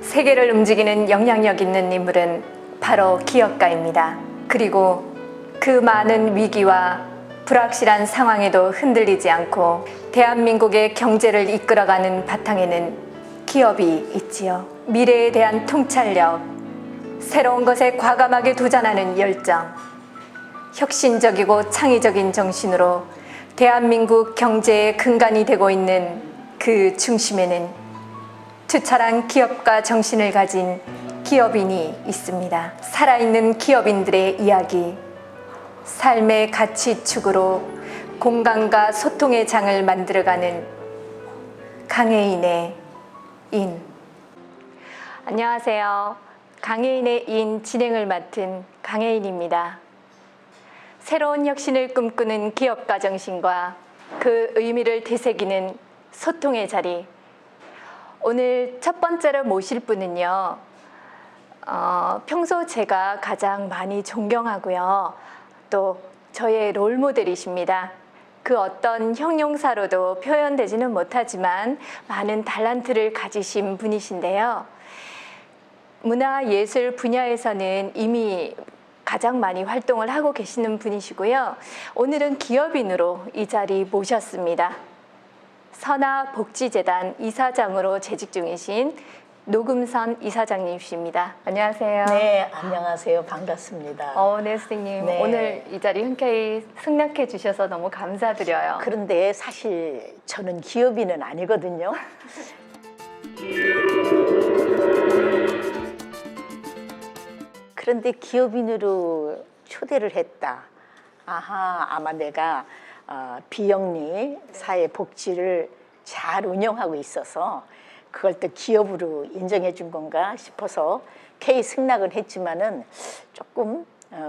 세계를 움직이는 영향력 있는 인물은 바로 기업가입니다. 그리고 그 많은 위기와 불확실한 상황에도 흔들리지 않고 대한민국의 경제를 이끌어가는 바탕에는 기업이 있지요. 미래에 대한 통찰력, 새로운 것에 과감하게 도전하는 열정, 혁신적이고 창의적인 정신으로 대한민국 경제의 근간이 되고 있는 그 중심에는 투철한 기업가 정신을 가진 기업인이 있습니다. 살아있는 기업인들의 이야기, 삶의 가치축으로 공감과 소통의 장을 만들어가는 강혜인의 인. 안녕하세요. 강혜인의 인 진행을 맡은 강혜인입니다. 새로운 혁신을 꿈꾸는 기업가 정신과 그 의미를 되새기는 소통의 자리. 오늘 첫 번째로 모실 분은요, 평소 제가 가장 많이 존경하고요, 또 저의 롤모델이십니다. 그 어떤 형용사로도 표현되지는 못하지만 많은 달란트를 가지신 분이신데요. 문화예술 분야에서는 이미 가장 많이 활동을 하고 계시는 분이시고요. 오늘은 기업인으로 이 자리 모셨습니다. 선화복지재단 이사장으로 재직 중이신 노금선 이사장님이십니다. 안녕하세요. 네, 안녕하세요. 반갑습니다. 네, 선생님. 네. 오늘 이 자리 흔쾌히 승낙해 주셔서 너무 감사드려요. 그런데 사실 저는 기업인은 아니거든요. 그런데 기업인으로 초대를 했다. 아마 내가 비영리 사회복지를 잘 운영하고 있어서 그걸 또 기업으로 인정해 준 건가 싶어서 K 승낙은 했지만은 조금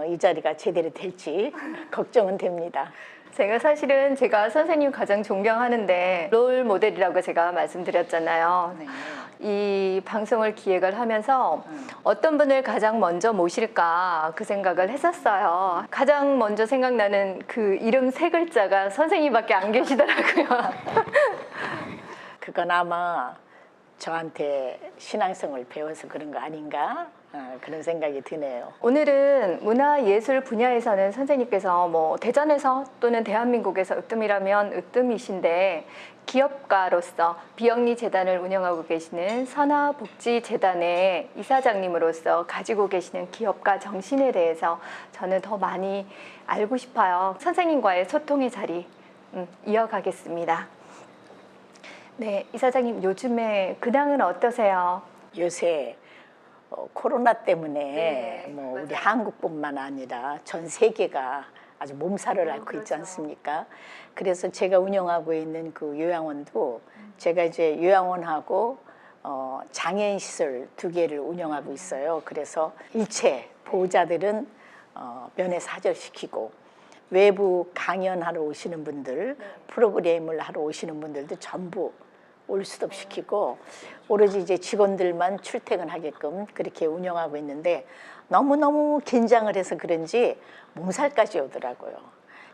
이 자리가 제대로 될지 걱정은 됩니다. 사실은 제가 선생님 가장 존경하는데 롤 모델이라고 제가 말씀드렸잖아요. 네. 이 방송을 기획을 하면서 어떤 분을 가장 먼저 모실까 그 생각을 했었어요. 가장 먼저 생각나는 그 이름 세 글자가 선생님밖에 안 계시더라고요. 그건 아마 저한테 신앙성을 배워서 그런 거 아닌가 그런 생각이 드네요. 오늘은 문화예술 분야에서는 선생님께서 뭐 대전에서 또는 대한민국에서 으뜸이라면 으뜸이신데 기업가로서 비영리 재단을 운영하고 계시는 선화복지재단의 이사장님으로서 가지고 계시는 기업가 정신에 대해서 저는 더 많이 알고 싶어요. 선생님과의 소통의 자리 이어가겠습니다. 네, 이사장님 요즘에 근황은 어떠세요? 요새 코로나 때문에 네, 뭐 맞아요. 우리 한국뿐만 아니라 전 세계가 아주 몸살을 앓고 있지 그렇죠. 않습니까? 그래서 제가 운영하고 있는 그 요양원도 제가 이제 요양원하고 장애인 시설 2개를 운영하고 있어요. 그래서 일체 보호자들은 면회사 하절시키고 외부 강연하러 오시는 분들, 프로그램을 하러 오시는 분들도 전부 올 수도 시키고 오로지 이제 직원들만 출퇴근하게끔 그렇게 운영하고 있는데 너무너무 긴장을 해서 그런지 몸살까지 오더라고요.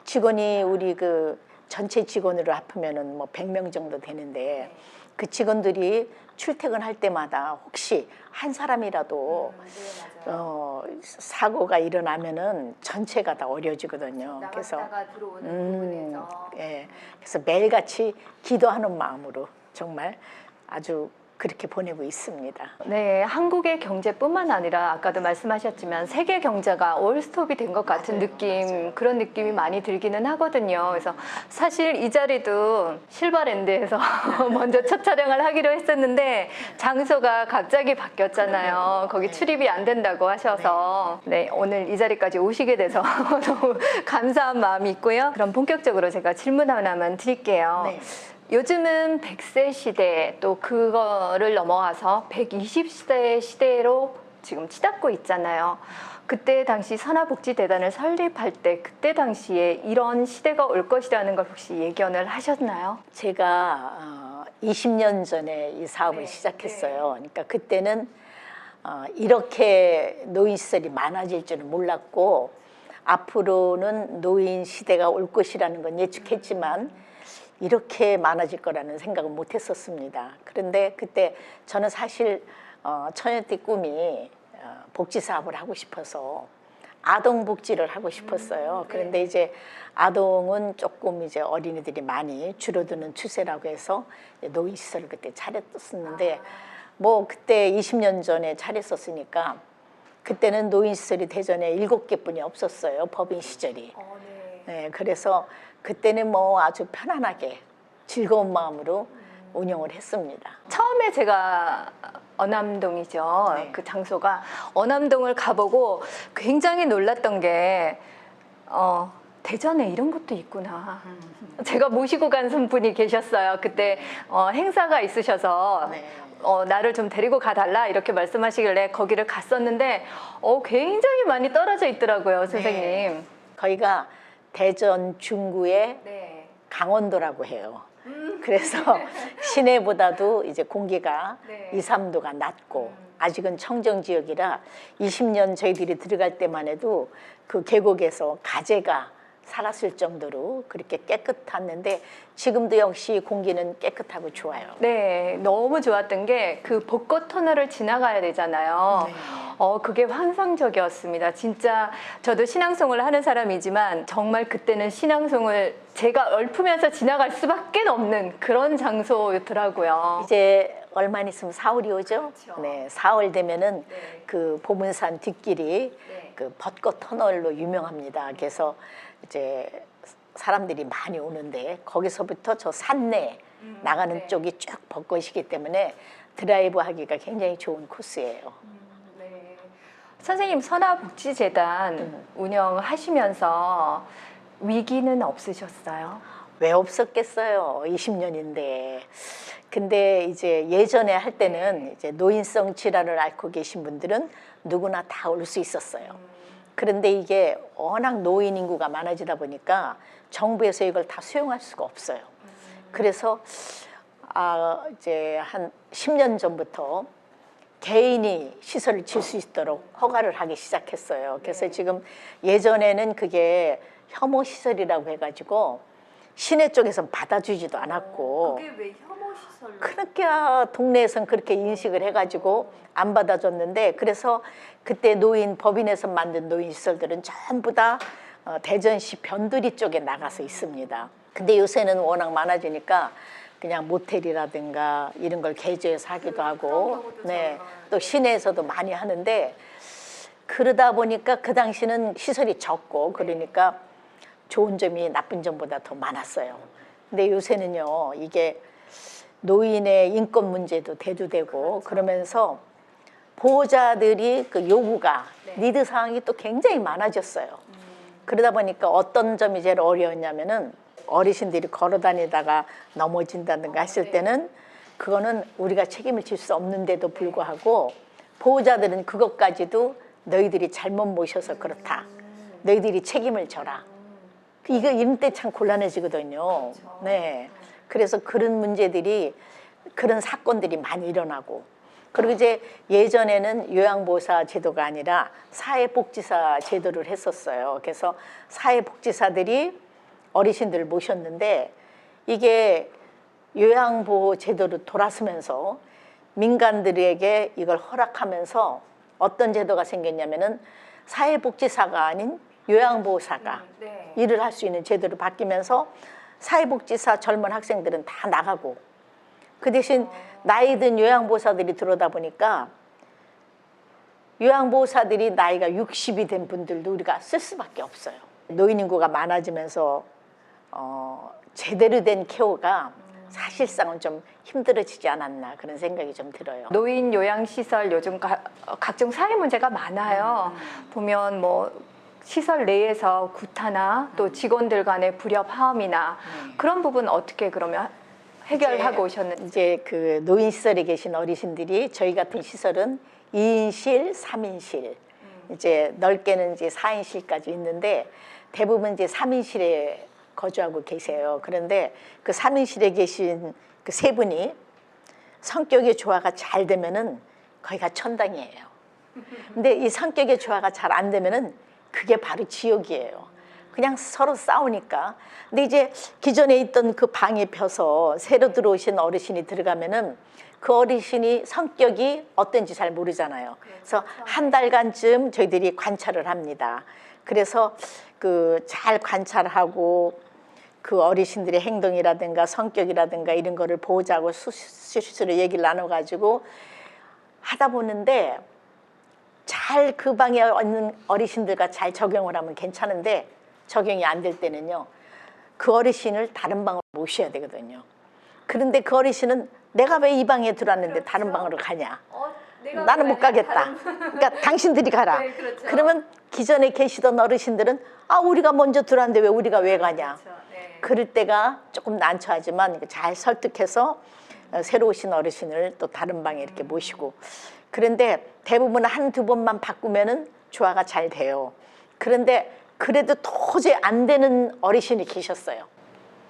직원이 우리 그 전체 직원으로 합하면은 뭐 100명 정도 되는데 그 직원들이 출퇴근할 때마다 혹시 한 사람이라도 사고가 일어나면은 전체가 다 어려지거든요. 그래서 들어오는 부분에서 예, 그래서 매일같이 기도하는 마음으로 정말 아주 그렇게 보내고 있습니다. 네, 한국의 경제뿐만 아니라 아까도 말씀하셨지만 세계 경제가 올스톱이 된 것 같은 느낌, 그런 느낌이 많이 들기는 하거든요. 그래서 사실 이 자리도 실버랜드에서 먼저 첫 촬영을 하기로 했었는데 장소가 갑자기 바뀌었잖아요. 거기 출입이 안 된다고 하셔서 네, 오늘 이 자리까지 오시게 돼서 너무 감사한 마음이 있고요. 그럼 본격적으로 제가 질문 하나만 드릴게요. 네. 요즘은 100세 시대 또 그거를 넘어가서 120세 시대로 지금 치닫고 있잖아요. 그때 당시 선화복지재단을 설립할 때 그때 당시에 이런 시대가 올 것이라는 걸 혹시 예견을 하셨나요? 제가 20년 전에 이 사업을 시작했어요. 그러니까 그때는 이렇게 노인 시설이 많아질 줄은 몰랐고 앞으로는 노인 시대가 올 것이라는 건 예측했지만 이렇게 많아질 거라는 생각은 못 했었습니다. 그런데 그때 저는 사실 처녀 때 꿈이 복지 사업을 하고 싶어서 아동 복지를 하고 싶었어요. 그런데 이제 아동은 조금 이제 어린이들이 많이 줄어드는 추세라고 해서 노인 시설을 그때 차렸었는데 뭐 그때 20년 전에 차렸었으니까 그때는 노인 시설이 대전에 7개뿐이 없었어요. 법인 시절이. 네, 그래서 그때는 뭐 아주 편안하게 즐거운 마음으로 운영을 했습니다. 처음에 제가 어남동이죠. 네. 그 장소가 어남동을 가보고 굉장히 놀랐던 게 대전에 이런 것도 있구나. 제가 모시고 간 분이 계셨어요. 그때 행사가 있으셔서 네. 나를 좀 데리고 가달라 이렇게 말씀하시길래 거기를 갔었는데 굉장히 많이 떨어져 있더라고요, 선생님. 네. 거기가 대전 중구의 네. 강원도라고 해요. 그래서 시내보다도 이제 공기가 네. 2, 3도가 낮고 아직은 청정 지역이라 20년 저희들이 들어갈 때만 해도 그 계곡에서 가재가 살았을 정도로 그렇게 깨끗했는데 지금도 역시 공기는 깨끗하고 좋아요. 네, 너무 좋았던 게 그 벚꽃 터널을 지나가야 되잖아요. 네. 그게 환상적이었습니다. 진짜 저도 신앙송을 하는 사람이지만 정말 그때는 신앙송을 제가 읊으면서 지나갈 수밖에 없는 그런 장소였더라고요. 이제 얼마 안 있으면 4월이 오죠. 그렇죠. 네, 4월 되면은 네. 그 보문산 뒷길이 네. 그 벚꽃 터널로 유명합니다. 그래서 이제 사람들이 많이 오는데 거기서부터 저 산내 나가는 네. 쪽이 쭉 벚꽃이기 때문에 드라이브 하기가 굉장히 좋은 코스예요. 네. 선생님 선화복지재단 운영하시면서 위기는 없으셨어요? 왜 없었겠어요. 20년인데. 근데 이제 예전에 할 때는 이제 노인성 질환을 앓고 계신 분들은 누구나 다 올 수 있었어요. 그런데 이게 워낙 노인 인구가 많아지다 보니까 정부에서 이걸 다 수용할 수가 없어요. 그래서 이제 한 10년 전부터 개인이 시설을 질 수 있도록 허가를 하기 시작했어요. 그래서 지금 예전에는 그게 혐오 시설이라고 해가지고 시내 쪽에서 받아주지도 않았고 그게 왜 혐오 시설로? 그러니까 동네에선 그렇게 인식을 해가지고 안 받아줬는데 그래서 그때 법인에서 만든 노인 시설들은 전부 다 대전시 변두리 쪽에 나가서 있습니다. 근데 요새는 워낙 많아지니까 그냥 모텔이라든가 이런 걸 개조해서 하기도 하고 네, 또 시내에서도 많이 하는데 그러다 보니까 그 당시는 시설이 적고 그러니까 좋은 점이 나쁜 점보다 더 많았어요. 근데 요새는요 이게 노인의 인권 문제도 대두되고 그러면서 보호자들이 그 요구가 니드 사항이 또 굉장히 많아졌어요. 그러다 보니까 어떤 점이 제일 어려웠냐면은 어르신들이 걸어 다니다가 넘어진다든가 했을 때는 그거는 우리가 책임을 질 수 없는데도 불구하고 보호자들은 그것까지도 너희들이 잘못 모셔서 그렇다. 너희들이 책임을 져라. 이거 이런 때 참 곤란해지거든요. 네. 그래서 그런 문제들이 그런 사건들이 많이 일어나고 그리고 이제 예전에는 요양보호사 제도가 아니라 사회복지사 제도를 했었어요. 그래서 사회복지사들이 어르신들을 모셨는데 이게 요양보호 제도로 돌아서면서 민간들에게 이걸 허락하면서 어떤 제도가 생겼냐면은 사회복지사가 아닌 요양보호사가 일을 할 수 있는 제도로 바뀌면서 사회복지사 젊은 학생들은 다 나가고 그 대신 나이 든 요양보호사들이 들어오다 보니까 요양보호사들이 나이가 60이 된 분들도 우리가 쓸 수밖에 없어요. 노인 인구가 많아지면서 제대로 된 케어가 사실상은 좀 힘들어지지 않았나 그런 생각이 좀 들어요. 노인 요양시설 요즘 각종 사회 문제가 많아요. 보면 뭐 시설 내에서 구타나 또 직원들 간의 불협화음이나 그런 부분 어떻게 그러면 해결하고 오셨는지. 이제 그 노인시설에 계신 어르신들이 저희 같은 시설은 2인실, 3인실 이제 넓게는 이제 4인실까지 있는데 대부분 이제 3인실에 거주하고 계세요. 그런데 그 3인실에 계신 그 세 분이 성격의 조화가 잘 되면은 거기가 천당이에요. 근데 이 성격의 조화가 잘 안 되면은 그게 바로 지옥이에요. 그냥 서로 싸우니까. 근데 이제 기존에 있던 그 방에 펴서 새로 들어오신 어르신이 들어가면은 그 어르신이 성격이 어떤지 잘 모르잖아요. 그래서 한 달간쯤 저희들이 관찰을 합니다. 그래서 그 잘 관찰하고 그 어르신들의 행동이라든가 성격이라든가 이런 거를 보자고 수시로 얘기를 나눠가지고 하다 보는데 잘 그 방에 있는 어르신들과 잘 적용을 하면 괜찮은데 적용이 안 될 때는요, 그 어르신을 다른 방으로 모셔야 되거든요. 그런데 그 어르신은 내가 왜 이 방에 들어왔는데 다른 방으로 가냐? 나는 못 가겠다. 그러니까 당신들이 가라. 네, 그렇죠. 그러면 기존에 계시던 어르신들은 아, 우리가 먼저 들어왔는데 왜 우리가 왜 가냐? 그렇죠. 네. 그럴 때가 조금 난처하지만 잘 설득해서 새로 오신 어르신을 또 다른 방에 이렇게 모시고, 그런데 대부분 한두 번만 바꾸면은 조화가 잘 돼요. 그런데 그래도 도저히 안 되는 어르신이 계셨어요.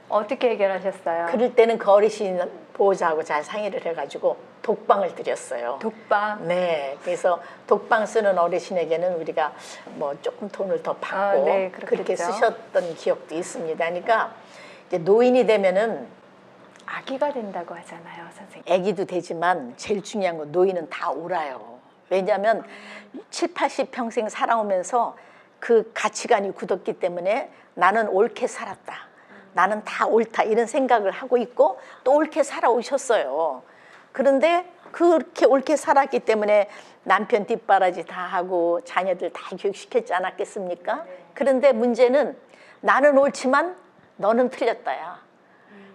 어떻게 해결하셨어요? 그럴 때는 그 어르신 보호자하고 잘 상의를 해가지고 독방을 드렸어요. 독방. 네, 그래서 독방 쓰는 어르신에게는 우리가 뭐 조금 돈을 더 받고 네, 그렇게 그렇겠죠. 쓰셨던 기억도 있습니다. 그러니까 이제 노인이 되면은 아기가 된다고 하잖아요, 선생님. 아기도 되지만 제일 중요한 건 노인은 다 옳아요. 왜냐하면 7, 80평생 살아오면서 그 가치관이 굳었기 때문에 나는 옳게 살았다. 나는 다 옳다. 이런 생각을 하고 있고 또 옳게 살아오셨어요. 그런데 그렇게 옳게 살았기 때문에 남편 뒷바라지 다 하고 자녀들 다 교육시켰지 않았겠습니까? 그런데 문제는 나는 옳지만 너는 틀렸다야.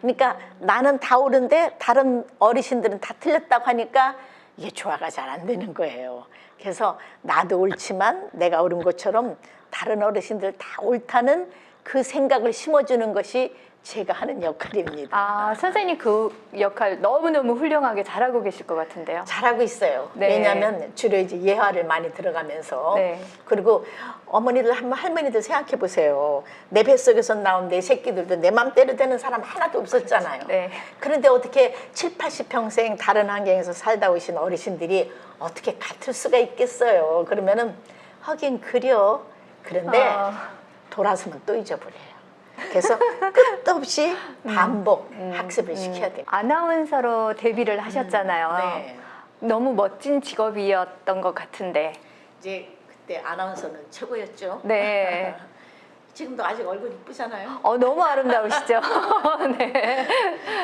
그러니까 나는 다 옳은데 다른 어르신들은 다 틀렸다고 하니까 이게 조화가 잘 안 되는 거예요. 그래서 나도 옳지만 내가 옳은 것처럼 다른 어르신들 다 옳다는 그 생각을 심어주는 것이 제가 하는 역할입니다. 아, 선생님 그 역할 너무너무 훌륭하게 잘하고 계실 것 같은데요. 잘하고 있어요. 네. 왜냐하면 주로 이제 예화를 많이 들어가면서 네. 그리고 어머니들 한번 할머니들 생각해 보세요. 내 뱃속에서 나온 내 새끼들도 내 맘대로 되는 사람 하나도 없었잖아요. 네. 그런데 어떻게 7, 80평생 다른 환경에서 살다 오신 어르신들이 어떻게 같을 수가 있겠어요. 그러면은 하긴 그려. 그런데 돌아서면 또 잊어버려요. 그래서 끝도 없이 반복 학습을 시켜야 돼요. 아나운서로 데뷔를 하셨잖아요. 네. 너무 멋진 직업이었던 것 같은데. 이제 그때 아나운서는 최고였죠. 네. 지금도 아직 얼굴 이쁘잖아요. 너무 아름다우시죠? 네.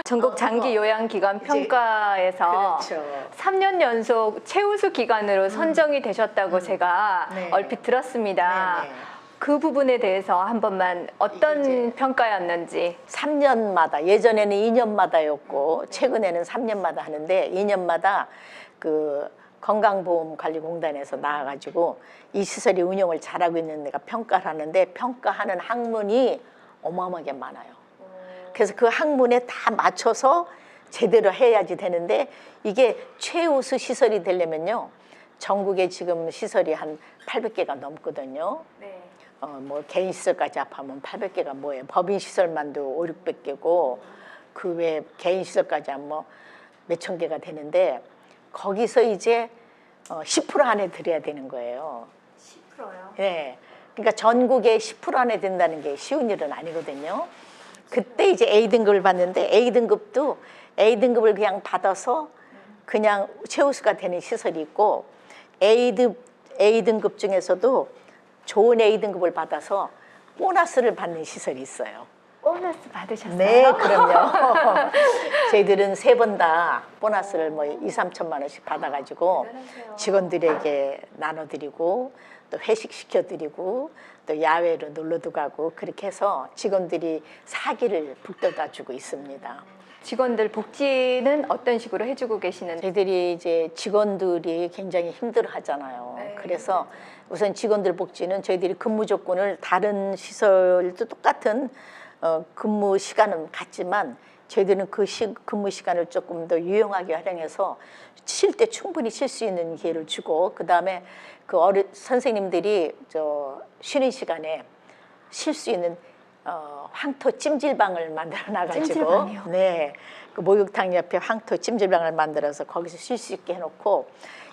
전국 장기 요양기관 이제- 평가에서 그렇죠. 3년 연속 최우수 기관으로 선정이 되셨다고 제가 네. 얼핏 들었습니다. 네, 네. 그 부분에 대해서 한 번만 어떤 이게 평가였는지. 3년마다, 예전에는 2년마다였고 최근에는 3년마다 하는데 2년마다 그 건강보험관리공단에서 나와가지고 이 시설이 운영을 잘하고 있는 데가 평가를 하는데 평가하는 학문이 어마어마하게 많아요. 그래서 그 학문에 다 맞춰서 제대로 해야지 되는데 이게 최우수 시설이 되려면요, 전국에 지금 시설이 한 800개가 넘거든요. 네. 뭐 개인 시설까지 합하면 800개가 뭐예요? 법인 시설만도 5, 600개고 그 외에 개인 시설까지 하면 뭐 몇천 개가 되는데 거기서 이제 10% 안에 들어야 되는 거예요. 10%요? 네. 그러니까 전국에 10% 안에 든다는 게 쉬운 일은 아니거든요. 그때 이제 A등급을 받는데 A등급도 A등급을 그냥 받아서 그냥 최우수가 되는 시설이 있고 A등급 중에서도 좋은 A등급을 받아서 보너스를 받는 시설이 있어요. 보너스 받으셨어요? 네, 그럼요. 저희들은 3번 다 보너스를 뭐 2, 3천만 원씩 받아가지고 대단하세요. 직원들에게 나눠드리고 또 회식 시켜드리고 또 야외로 놀러도 가고 그렇게 해서 직원들이 사기를 북돋아 주고 있습니다. 직원들 복지는 어떤 식으로 해주고 계시는지. 저희들이 이제 직원들이 굉장히 힘들어 하잖아요. 네. 그래서 우선 직원들 복지는 저희들이 근무 조건을 다른 시설도 똑같은 근무 시간은 같지만 저희들은 그 근무 시간을 조금 더 유용하게 활용해서 쉴 때 충분히 쉴 수 있는 기회를 주고 그다음에 그 선생님들이 쉬는 시간에 쉴 수 있는 황토 찜질방을 만들어 놔가지고 찜질방이요? 네, 그 목욕탕 옆에 황토 찜질방을 만들어서 거기서 쉴 수 있게 해놓고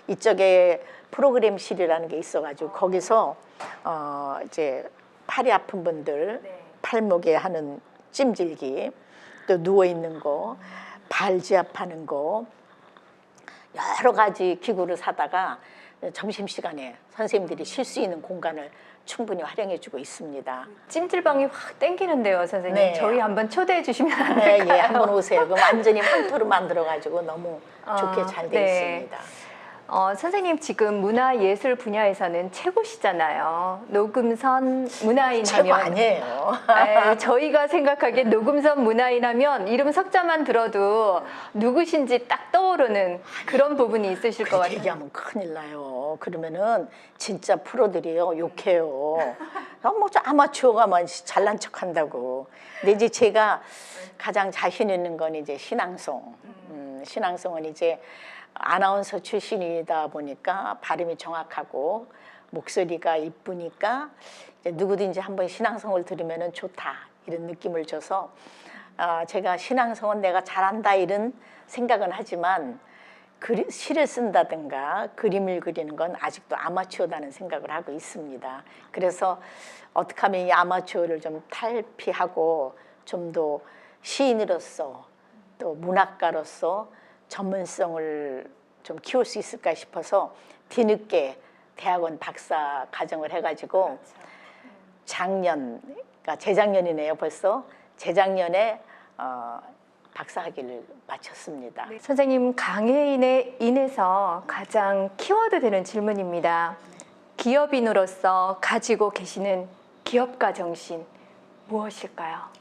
이쪽에 프로그램실이라는 게 있어가지고 거기서 이제 팔이 아픈 분들, 네. 팔목에 하는 찜질기, 또 누워있는 거, 발지압하는 거, 여러 가지 기구를 사다가 점심시간에 선생님들이 쉴 수 있는 공간을 충분히 활용해주고 있습니다. 찜질방이 확 땡기는데요, 선생님. 네. 저희 한번 초대해 주시면 안 네, 될까요? 예, 한번 오세요. 그 완전히 황토로 만들어가지고 너무 좋게 잘 돼 네. 있습니다. 선생님 지금 문화예술 분야에서는 최고시잖아요. 노금선 문화인 최고 하면 아니에요. 저희가 생각하기엔 노금선 문화인 하면 이름 석자만 들어도 누구신지 딱 떠오르는 그런 부분이 있으실 것 그렇게 같아요. 얘기하면 큰일 나요. 그러면은 진짜 프로들이요 욕해요. 뭐 아마추어가 뭐 잘난 척한다고. 근데 이제 제가 가장 자신 있는 건 이제 신앙송. 신앙송은 이제 아나운서 출신이다 보니까 발음이 정확하고 목소리가 이쁘니까 이제 누구든지 한번 신앙송을 들으면은 좋다 이런 느낌을 줘서 제가 신앙송은 내가 잘한다 이런 생각은 하지만 시를 쓴다든가 그림을 그리는 건 아직도 아마추어다는 생각을 하고 있습니다. 그래서 어떻게 하면 이 아마추어를 좀 탈피하고 좀 더 시인으로서 또 문학가로서 전문성을 좀 키울 수 있을까 싶어서 뒤늦게 대학원 박사 과정을 해가지고 작년, 그러니까 재작년이네요 벌써. 재작년에 박사학위를 마쳤습니다. 네, 선생님 강해인에 인해서 가장 키워드 되는 질문입니다. 기업인으로서 가지고 계시는 기업가 정신 무엇일까요?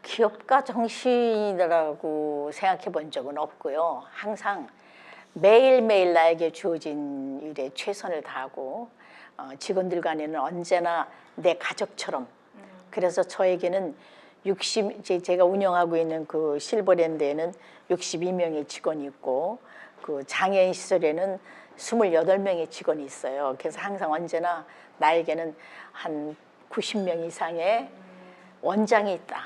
기업가 정신이라고 생각해 본 적은 없고요. 항상 매일매일 나에게 주어진 일에 최선을 다하고 직원들 간에는 언제나 내 가족처럼. 그래서 저에게는 제가 운영하고 있는 그 실버랜드에는 62명의 직원이 있고 그 장애인 시설에는 28명의 직원이 있어요. 그래서 항상 언제나 나에게는 한 90명 이상의 원장이 있다.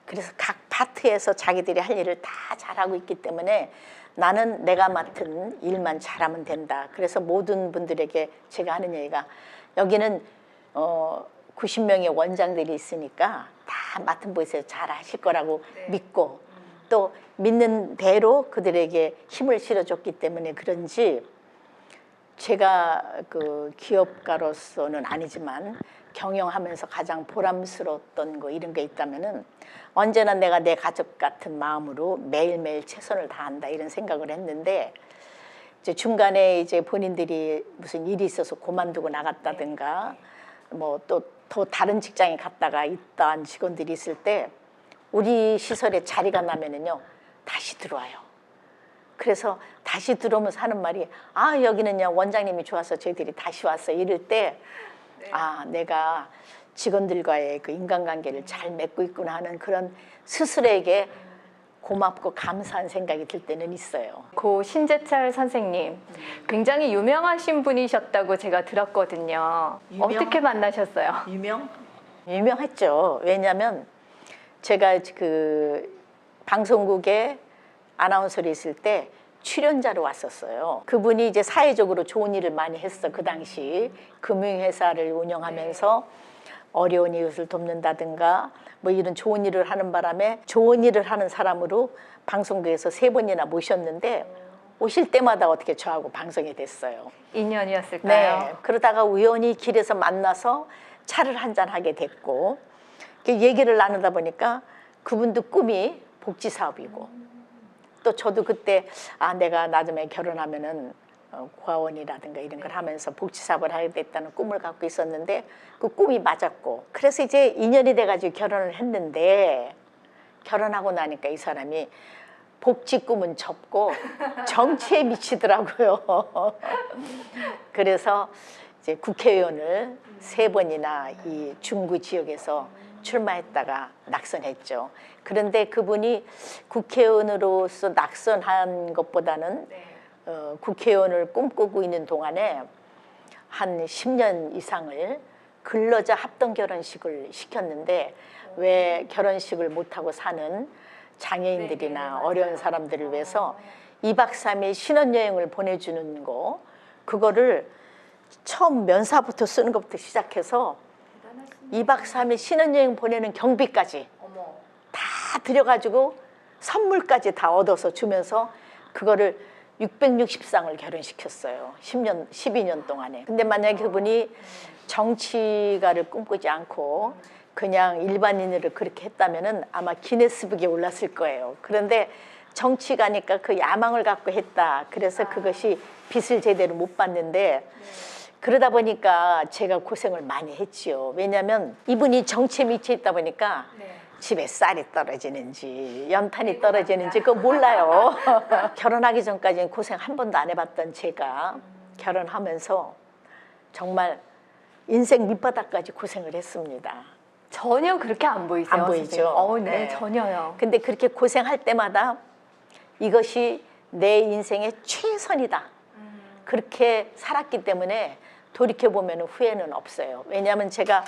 그래서 각 파트에서 자기들이 할 일을 다 잘하고 있기 때문에 나는 내가 맡은 일만 잘하면 된다. 그래서 모든 분들에게 제가 하는 얘기가 여기는 90명의 원장들이 있으니까 다 맡은 곳에서 잘 하실 거라고 믿고 또 믿는 대로 그들에게 힘을 실어줬기 때문에 그런지 제가 그 기업가로서는 아니지만 경영하면서 가장 보람스러웠던 거 이런 게 있다면은 언제나 내가 내 가족 같은 마음으로 매일매일 최선을 다한다 이런 생각을 했는데 이제 중간에 이제 본인들이 무슨 일이 있어서 그만두고 나갔다든가 뭐 또 더 다른 직장에 갔다가 있던 직원들이 있을 때 우리 시설에 자리가 나면은요 다시 들어와요. 그래서 다시 들어오면서 하는 말이 여기는요 원장님이 좋아서 저희들이 다시 왔어 이럴 때 내가 직원들과의 그 인간관계를 잘 맺고 있구나 하는 그런 스스로에게 고맙고 감사한 생각이 들 때는 있어요. 고 신재철 선생님 굉장히 유명하신 분이셨다고 제가 들었거든요. 어떻게 만나셨어요? 유명했죠. 왜냐하면 제가 그 방송국에 아나운서로 있을 때 출연자로 왔었어요. 그분이 이제 사회적으로 좋은 일을 많이 했어. 그 당시 금융회사를 운영하면서 어려운 이웃을 돕는다든가 뭐 이런 좋은 일을 하는 바람에 좋은 일을 하는 사람으로 방송국에서 3번이나 모셨는데 오실 때마다 어떻게 저하고 방송이 됐어요. 인연이었을까요? 네. 그러다가 우연히 길에서 만나서 차를 한잔 하게 됐고 얘기를 나누다 보니까 그분도 꿈이 복지 사업이고 또 저도 그때 내가 나중에 결혼하면은 고아원이라든가 이런 걸 하면서 복지사업을 하게 됐다는 꿈을 갖고 있었는데 그 꿈이 맞았고 그래서 이제 인연이 돼가지고 결혼을 했는데 결혼하고 나니까 이 사람이 복지 꿈은 접고 정치에 미치더라고요. 그래서 이제 국회의원을 3번이나 이 중구 지역에서 출마했다가 낙선했죠. 그런데 그분이 국회의원으로서 낙선한 것보다는 국회의원을 꿈꾸고 있는 동안에 한 10년 이상을 근로자 합동 결혼식을 시켰는데 왜 결혼식을 못하고 사는 장애인들이나 어려운 사람들을 위해서 2박 3일 신혼여행을 보내주는 거 그거를 처음 면사부터 쓰는 것부터 시작해서 2박 3일 신혼여행 보내는 경비까지 다 들여가지고 선물까지 다 얻어서 주면서 그거를 660쌍을 결혼시켰어요. 12년 동안에. 근데 만약에 그분이 정치가를 꿈꾸지 않고 그냥 일반인으로 그렇게 했다면은 아마 기네스북에 올랐을 거예요. 그런데 정치가니까 그 야망을 갖고 했다. 그래서 그것이 빚을 제대로 못 받는데 그러다 보니까 제가 고생을 많이 했지요. 왜냐하면 이분이 정치에 미쳐 있다 보니까 집에 쌀이 떨어지는지 연탄이 떨어지는지 그거 몰라요. 결혼하기 전까지는 고생 한 번도 안 해봤던 제가 결혼하면서 정말 인생 밑바닥까지 고생을 했습니다. 전혀 그렇게 안 보이세요? 안 보이죠. 선생님? 네, 네. 전혀요. 근데 그렇게 고생할 때마다 이것이 내 인생의 최선이다. 그렇게 살았기 때문에 돌이켜보면 후회는 없어요. 왜냐하면 제가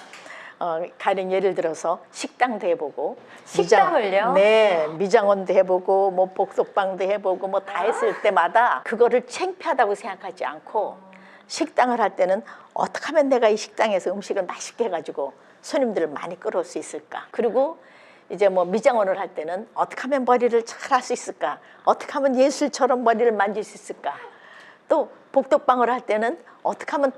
가령 예를 들어서 식당도 해보고 식당을요? 네, 미장원도 해보고 뭐 복덕방도 해보고 뭐 다 했을 때마다 그거를 창피하다고 생각하지 않고 식당을 할 때는 어떻게 하면 내가 이 식당에서 음식을 맛있게 해가지고 손님들을 많이 끌어올 수 있을까. 그리고 이제 뭐 미장원을 할 때는 어떻게 하면 머리를 잘 할 수 있을까. 어떻게 하면 예술처럼 머리를 만질 수 있을까. 또 복덕방을 할 때는 어떻게 하면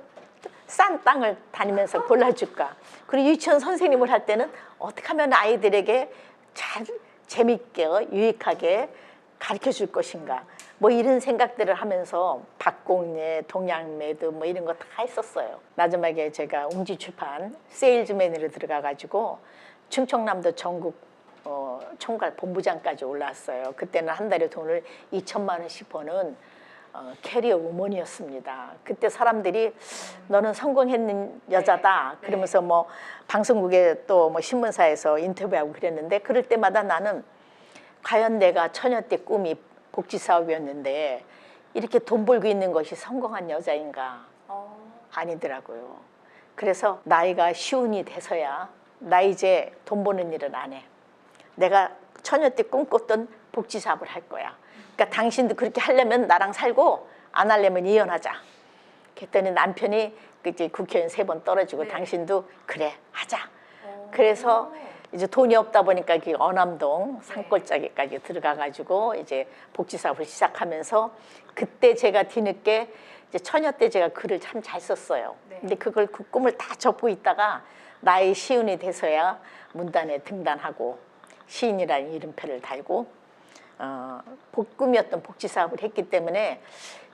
싼 땅을 다니면서 골라줄까. 그리고 유치원 선생님을 할 때는 어떻게 하면 아이들에게 잘 재밌게 유익하게 가르쳐 줄 것인가. 뭐 이런 생각들을 하면서 박공예, 동양매도 뭐 이런 거 다 했었어요. 마지막에 제가 웅지출판 세일즈맨으로 들어가가지고 충청남도 전국 총괄 본부장까지 올랐어요. 그때는 한 달에 돈을 2천만 원씩 버는 캐리어 우먼이었습니다. 그때 사람들이 너는 성공했는 여자다. 그러면서 뭐 방송국에 또 뭐 신문사에서 인터뷰하고 그랬는데 그럴 때마다 나는 과연 내가 처녀 때 꿈이 복지사업이었는데 이렇게 돈 벌고 있는 것이 성공한 여자인가? 아니더라고요. 그래서 나이가 쉬운이 돼서야 나 이제 돈 버는 일은 안 해. 내가 처녀 때 꿈꿨던 복지사업을 할 거야. 그러니까 당신도 그렇게 하려면 나랑 살고 안 하려면 이혼하자. 그랬더니 남편이 이제 국회의원 3번 떨어지고 당신도 그래 하자. 그래서 이제 돈이 없다 보니까 그 어남동 산골짜기까지 들어가가지고 이제 복지사업을 시작하면서 그때 제가 뒤늦게 이제 처녀 때 제가 글을 참 잘 썼어요. 근데 그걸 그 꿈을 다 접고 있다가 나이 시운이 돼서야 문단에 등단하고 시인이라는 이름표를 달고 꿈이었던 복지사업을 했기 때문에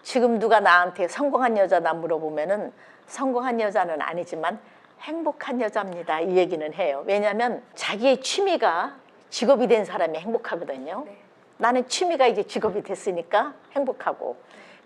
지금 누가 나한테 성공한 여자나 물어보면은 성공한 여자는 아니지만 행복한 여자입니다. 이 얘기는 해요. 왜냐하면 자기의 취미가 직업이 된 사람이 행복하거든요. 나는 취미가 이제 직업이 됐으니까 행복하고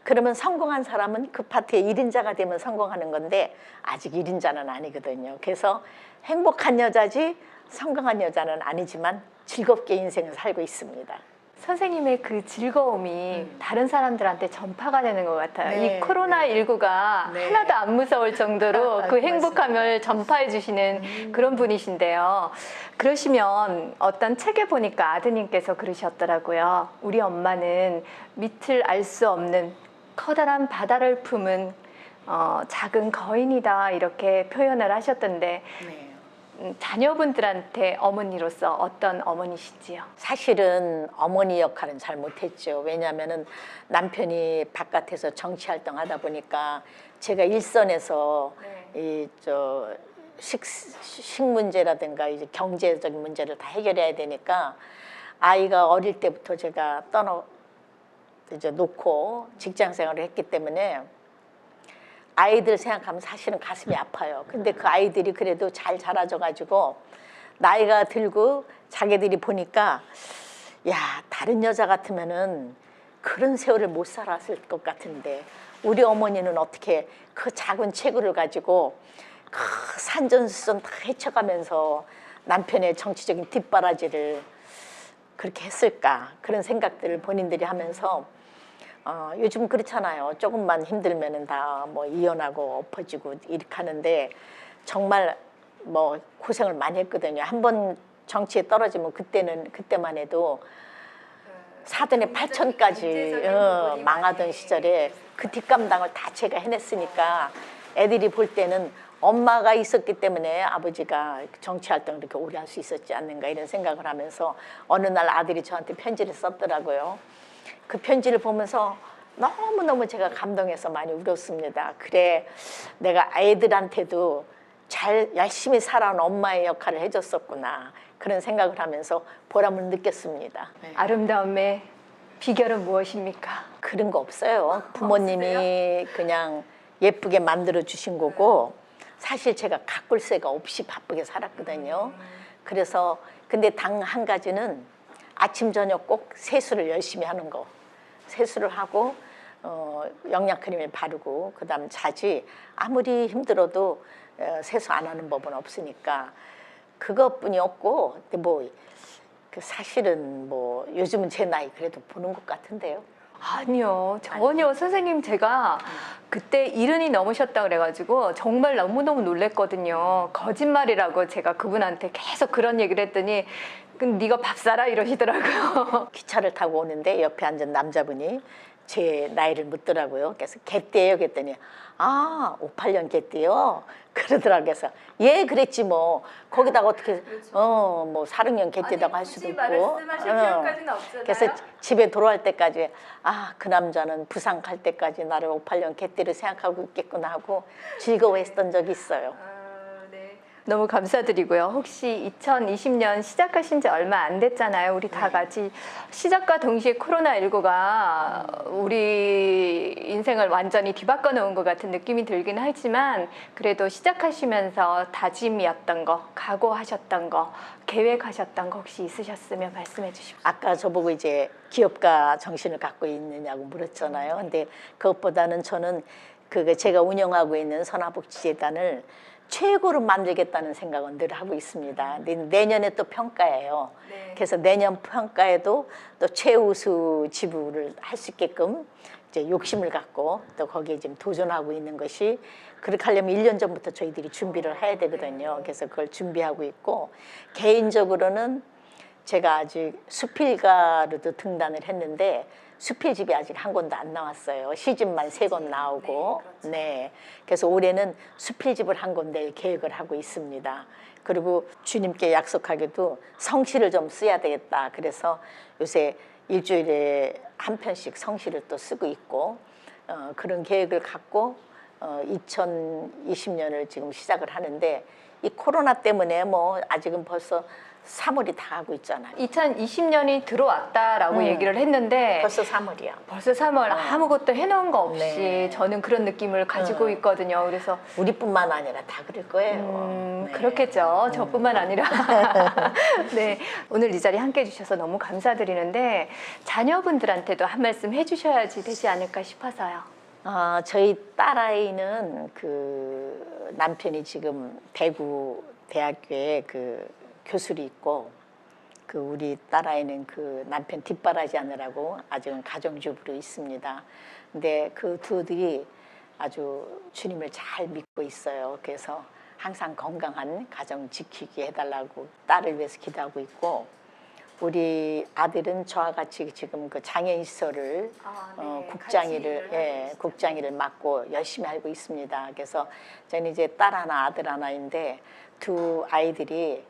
그러면 성공한 사람은 그 파트의 1인자가 되면 성공하는 건데 아직 1인자는 아니거든요. 그래서 행복한 여자지 성공한 여자는 아니지만 즐겁게 인생을 살고 있습니다. 선생님의 그 즐거움이 다른 사람들한테 전파가 되는 것 같아요. 네, 이 코로나19가 네. 하나도 안 무서울 정도로 그 맞습니다. 행복함을 전파해 주시는 그런 분이신데요. 그러시면 어떤 책에 보니까 아드님께서 그러셨더라고요. 우리 엄마는 밑을 알 수 없는 커다란 바다를 품은 작은 거인이다 이렇게 표현을 하셨던데 네. 자녀분들한테 어머니로서 어떤 어머니신지요? 사실은 어머니 역할은 잘 못했죠. 왜냐하면은 남편이 바깥에서 정치활동 하다 보니까 제가 일선에서 식 문제라든가 이제 경제적인 문제를 다 해결해야 되니까 아이가 어릴 때부터 제가 이제 놓고 직장 생활을 했기 때문에 아이들 생각하면 사실은 가슴이 아파요. 근데 그 아이들이 그래도 잘 자라져가지고 나이가 들고 자기들이 보니까 야, 다른 여자 같으면은 그런 세월을 못 살았을 것 같은데 우리 어머니는 어떻게 그 작은 체구를 가지고 그 산전수전 다 헤쳐가면서 남편의 정치적인 뒷바라지를 그렇게 했을까 그런 생각들을 본인들이 하면서 요즘 그렇잖아요. 조금만 힘들면은 다 뭐 이혼하고 엎어지고 이렇게 하는데 정말 뭐 고생을 많이 했거든요. 한번 정치에 떨어지면 그때만 해도 사돈의 8천까지 망하던 시절에 그 뒷감당을 다 제가 해냈으니까 애들이 볼 때는 엄마가 있었기 때문에 아버지가 정치 활동을 이렇게 오래 할 수 있었지 않는가 이런 생각을 하면서 어느 날 아들이 저한테 편지를 썼더라고요. 그 편지를 보면서 너무너무 제가 감동해서 많이 울었습니다. 그래, 내가 아이들한테도 잘 열심히 살아온 엄마의 역할을 해줬었구나 그런 생각을 하면서 보람을 느꼈습니다. 아름다움의 비결은 무엇입니까? 그런 거 없어요. 부모님이 그냥 예쁘게 만들어 주신 거고 사실 제가 가꿀 새가 없이 바쁘게 살았거든요. 그래서 근데 단 한 가지는 아침 저녁 꼭 세수를 열심히 하는 거. 세수를 하고 영양크림을 바르고 그다음 자지. 아무리 힘들어도 세수 안 하는 법은 없으니까 그것뿐이었고 근데 뭐 그 사실은 뭐 요즘은 제 나이 그래도 보는 것 같은데요. 아니요, 전혀. 선생님, 제가 그때 70이 넘으셨다 그래가지고 정말 너무너무 놀랬거든요. 거짓말이라고 제가 그분한테 계속 그런 얘기를 했더니 그럼 네가 밥 사라 이러시더라고요. 기차를 타고 오는데 옆에 앉은 남자분이 제 나이를 묻더라고요. 그래서 개띠예요 그랬더니 58년 개띠요? 그러더라고요. 그래서 예 그랬지 뭐 거기다가 어떻게 뭐 4학년 개띠라고 할 수도 있고 필요까지는 없잖아요. 그래서 집에 돌아올 때까지 그 남자는 부산 갈 때까지 나를 58년 개띠를 생각하고 있겠구나 하고 즐거워했던 적이 있어요. 너무 감사드리고요. 혹시 2020년 시작하신 지 얼마 안 됐잖아요. 우리 다 같이 시작과 동시에 코로나19가 우리 인생을 완전히 뒤바꿔 놓은 것 같은 느낌이 들긴 하지만 그래도 시작하시면서 다짐이었던 거, 각오하셨던 거, 계획하셨던 거 혹시 있으셨으면 말씀해 주십시오. 아까 저보고 이제 기업가 정신을 갖고 있느냐고 물었잖아요. 근데 그것보다는 저는 제가 운영하고 있는 선화복지재단을 최고로 만들겠다는 생각은 늘 하고 있습니다. 내년에 또 평가예요. 네. 그래서 내년 평가에도 또 최우수 지부를 할 수 있게끔 이제 욕심을 갖고 또 거기에 지금 도전하고 있는 것이 그렇게 하려면 1년 전부터 저희들이 준비를 해야 되거든요. 그래서 그걸 준비하고 있고 개인적으로는 제가 아직 수필가로도 등단을 했는데 수필집이 아직 한 권도 안 나왔어요. 시집만 3권 나오고. 네. 그래서 올해는 수필집을 한 권 낼 계획을 하고 있습니다. 그리고 주님께 약속하기도 성시를 좀 써야 되겠다. 그래서 요새 일주일에 한 편씩 성시를 또 쓰고 있고 그런 계획을 갖고 2020년을 지금 시작을 하는데 이 코로나 때문에 뭐 아직은 벌써 3월이 다 가고 있잖아요. 2020년이 들어왔다라고 얘기를 했는데 벌써 3월이야. 벌써 3월 아무것도 해놓은 거 없이 네. 저는 그런 느낌을 가지고 있거든요. 그래서 우리뿐만 아니라 다 그럴 거예요. 네. 그렇겠죠. 저뿐만 아니라. 네, 오늘 이 자리 함께 해주셔서 너무 감사드리는데 자녀분들한테도 한 말씀 해주셔야지 되지 않을까 싶어서요. 저희 딸아이는 그 남편이 지금 대구 대학교에 그 교수로 있고 그 우리 딸아이는 그 남편 뒷바라지 하느라고 아직은 가정주부로 있습니다. 근데 그 두들이 아주 주님을 잘 믿고 있어요. 그래서 항상 건강한 가정 지키게 해달라고 딸을 위해서 기도하고 있고 우리 아들은 저와 같이 지금 그 장애인 시설을 국장일을 맡고 열심히 하고 있습니다. 그래서 저는 이제 딸 하나 아들 하나인데 두 아이들이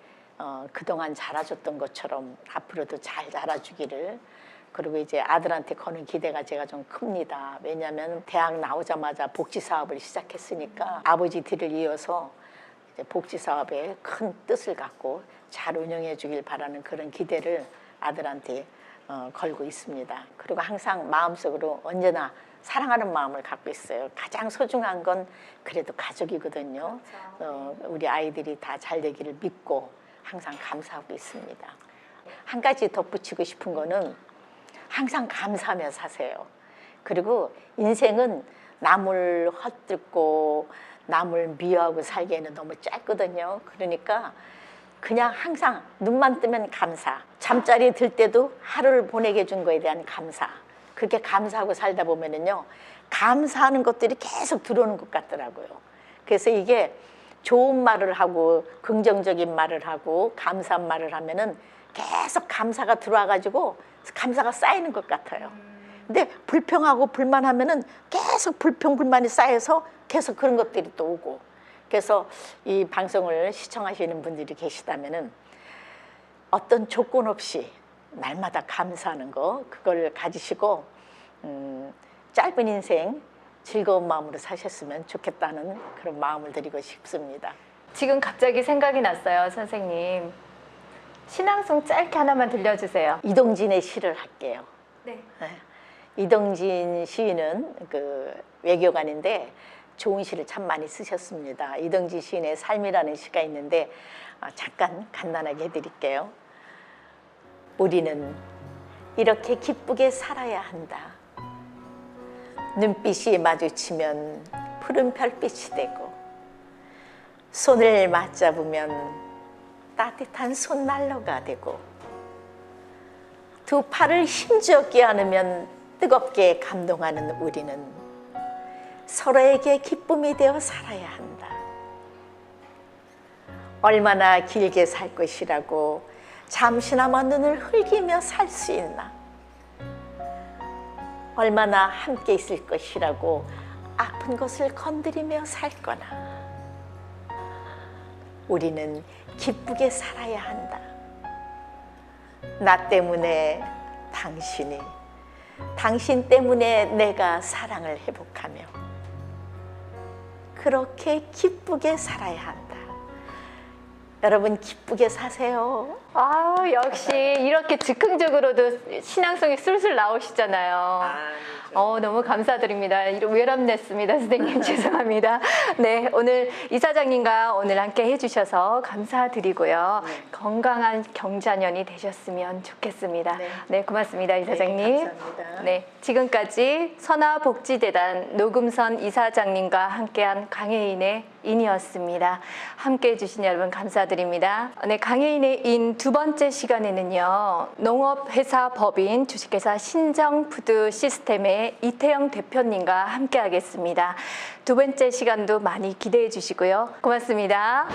그동안 자라줬던 것처럼 앞으로도 잘 자라주기를 그리고 이제 아들한테 거는 기대가 제가 좀 큽니다. 왜냐하면 대학 나오자마자 복지사업을 시작했으니까 아버지 뒤를 이어서 이제 복지사업에 큰 뜻을 갖고 잘 운영해 주길 바라는 그런 기대를 아들한테 걸고 있습니다. 그리고 항상 마음속으로 언제나 사랑하는 마음을 갖고 있어요. 가장 소중한 건 그래도 가족이거든요. 우리 아이들이 다 잘 되기를 믿고 항상 감사하고 있습니다. 한 가지 덧붙이고 싶은 거는 항상 감사하며 사세요. 그리고 인생은 남을 헛듣고 남을 미워하고 살기에는 너무 짧거든요. 그러니까 그냥 항상 눈만 뜨면 감사. 잠자리에 들 때도 하루를 보내게 해준 거에 대한 감사. 그렇게 감사하고 살다 보면은요, 감사하는 것들이 계속 들어오는 것 같더라고요. 그래서 이게 좋은 말을 하고 긍정적인 말을 하고 감사한 말을 하면은 계속 감사가 들어와가지고 감사가 쌓이는 것 같아요. 근데 불평하고 불만하면은 계속 불평 불만이 쌓여서 계속 그런 것들이 또 오고 그래서 이 방송을 시청하시는 분들이 계시다면은 어떤 조건 없이 날마다 감사하는 거 그걸 가지시고 짧은 인생 즐거운 마음으로 사셨으면 좋겠다는 그런 마음을 드리고 싶습니다. 지금 갑자기 생각이 났어요, 선생님. 신앙송 짧게 하나만 들려주세요. 이동진의 시를 할게요. 네. 이동진 시인은 그 외교관인데 좋은 시를 참 많이 쓰셨습니다. 이동진 시인의 삶이라는 시가 있는데 잠깐 간단하게 해드릴게요. 우리는 이렇게 기쁘게 살아야 한다. 눈빛이 마주치면 푸른 별빛이 되고 손을 맞잡으면 따뜻한 손난로가 되고 두 팔을 힘주었게 안으면 뜨겁게 감동하는 우리는 서로에게 기쁨이 되어 살아야 한다. 얼마나 길게 살 것이라고 잠시나마 눈을 흘기며 살 수 있나? 얼마나 함께 있을 것이라고 아픈 것을 건드리며 살 거나? 우리는 기쁘게 살아야 한다. 나 때문에 당신이, 당신 때문에 내가 사랑을 회복하며 그렇게 기쁘게 살아야 한다. 여러분 기쁘게 사세요. 아, 역시 이렇게 즉흥적으로도 신앙송이 술술 나오시잖아요. 너무 감사드립니다. 외람냈습니다, 선생님. 죄송합니다. 네, 오늘 이사장님과 오늘 함께 해주셔서 감사드리고요. 건강한 경자년이 되셨으면 좋겠습니다. 네, 고맙습니다, 이사장님. 네, 감사합니다. 네, 지금까지 선화복지재단 노금선 이사장님과 함께한 강혜인의 인이었습니다. 함께 해주신 여러분 감사드립니다. 네, 강혜인의 인 두 번째 시간에는요, 농업회사 법인 주식회사 신정푸드 시스템의 이태영 대표님과 함께 하겠습니다. 두 번째 시간도 많이 기대해 주시고요. 고맙습니다.